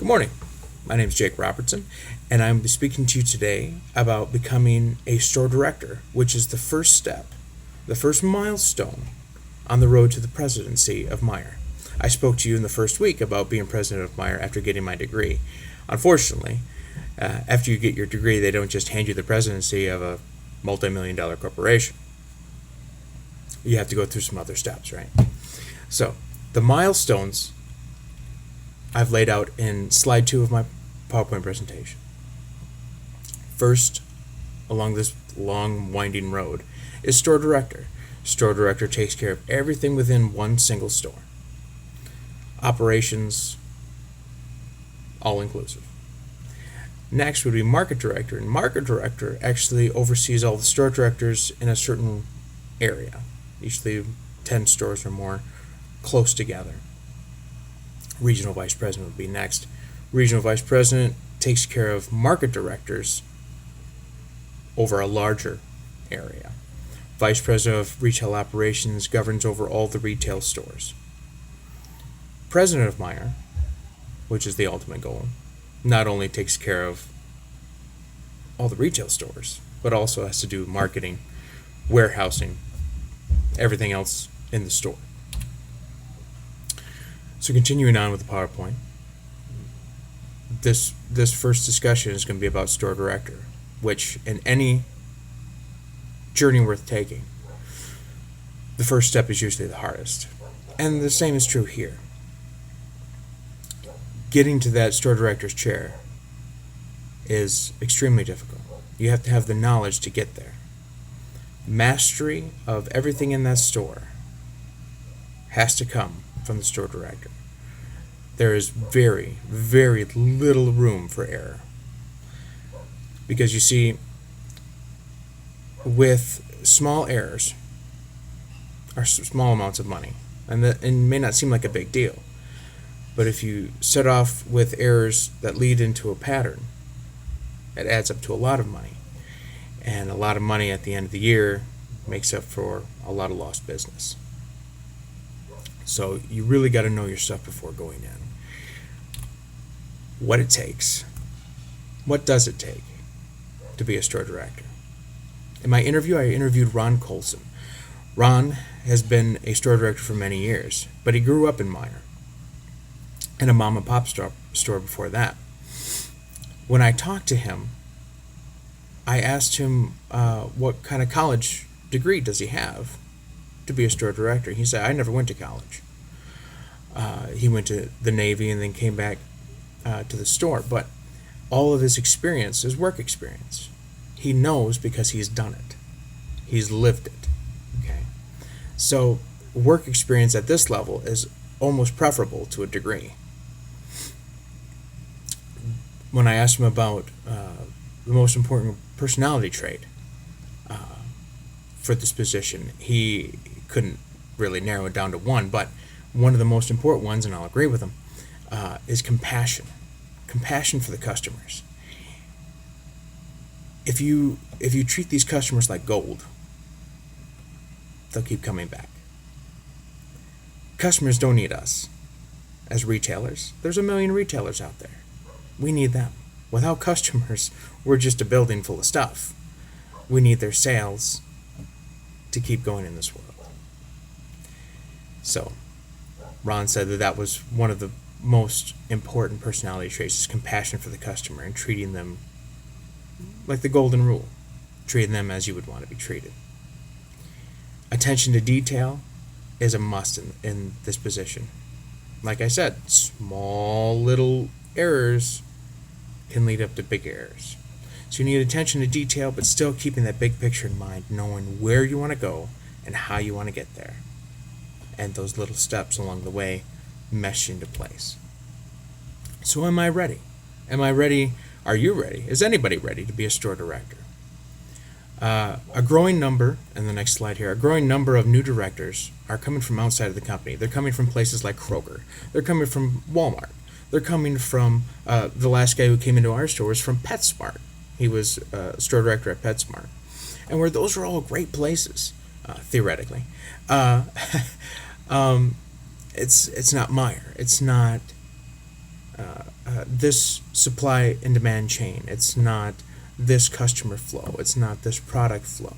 Good morning. My name is Jake Robertson, and I'm speaking to you today about becoming a store director, which is the first step, the first milestone on the road to the presidency of Meijer. I spoke to you in the first week about being president of Meijer after getting my degree. Unfortunately, after you get your degree, they don't just hand you the presidency of a multi-million-dollar corporation. You have to go through some other steps, right? So, the milestones I've laid out in slide 2 of my PowerPoint presentation. First, along this long, winding road, is store director. Store director takes care of everything within one single store. Operations, all inclusive. Next would be market director, and market director actually oversees all the store directors in a certain area, usually 10 stores or more close together. Regional vice president would be next. Regional vice president takes care of market directors over a larger area. Vice president of retail operations governs over all the retail stores. President of Meijer, which is the ultimate goal, not only takes care of all the retail stores, but also has to do marketing, warehousing, everything else in the store. So continuing on with the PowerPoint, this first discussion is going to be about store director, which in any journey worth taking, the first step is usually the hardest. And the same is true here. Getting to that store director's chair is extremely difficult. You have to have the knowledge to get there. Mastery of everything in that store has to come from the store director. There is very, very little room for error. Because you see, with small errors, or small amounts of money, and it may not seem like a big deal, but if you set off with errors that lead into a pattern, it adds up to a lot of money. And a lot of money at the end of the year makes up for a lot of lost business. So you really got to know your stuff before going in. What it takes. What does it take to be a store director? In my interview, I interviewed Ron Colson. Ron has been a store director for many years, but he grew up in Meijer and a mom and pop store before that. When I talked to him, I asked him what kind of college degree does he have to be a store director. He said, I never went to college. He went to the Navy and then came back to the store, but all of his experience is work experience. He knows because he's done it. He's lived it. Okay, so work experience at this level is almost preferable to a degree. When I asked him about the most important personality trait for this position, he couldn't really narrow it down to one, but one of the most important ones, and I'll agree with him, is compassion. Compassion for the customers. If you treat these customers like gold, they'll keep coming back. Customers don't need us as retailers. There's a million retailers out there. We need them. Without customers, we're just a building full of stuff. We need their sales to keep going in this world. So, Ron said that was one of the most important personality traits is compassion for the customer and treating them like the golden rule, treating them as you would want to be treated. Attention to detail is a must in this position. Like I said, small little errors can lead up to big errors. So you need attention to detail, but still keeping that big picture in mind, knowing where you want to go and how you want to get there. And those little steps along the way mesh into place. So am I ready? Am I ready? Are you ready? Is anybody ready to be a store director? A growing number, and the next slide here, a growing number of new directors are coming from outside of the company. They're coming from places like Kroger. They're coming from Walmart. They're coming from, the last guy who came into our store was from PetSmart. He was a store director at PetSmart. And where those are all great places, theoretically. It's not Meijer. It's not this supply and demand chain. It's not this customer flow. It's not this product flow.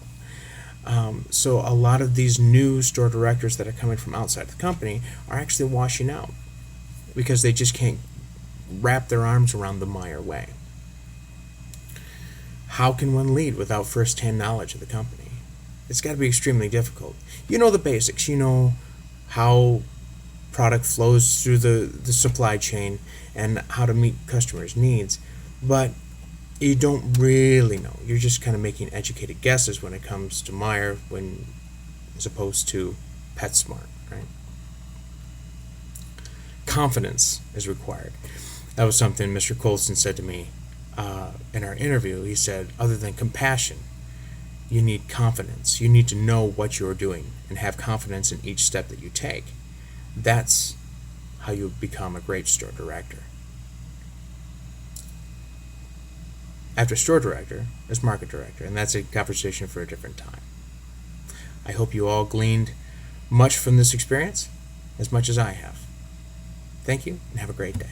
So a lot of these new store directors that are coming from outside the company are actually washing out because they just can't wrap their arms around the Meyer way. How can one lead without first-hand knowledge of the company? It's got to be extremely difficult. You know the basics. You know how product flows through the supply chain and how to meet customers' needs, but you don't really know. You're just kind of making educated guesses when it comes to Meyer, as opposed to PetSmart, right? Confidence is required. That was something Mr. Colson said to me in our interview. He said, other than compassion, you need confidence. You need to know what you're doing and have confidence in each step that you take. That's how you become a great store director. After store director is market director, and that's a conversation for a different time. I hope you all gleaned much from this experience, as much as I have. Thank you, and have a great day.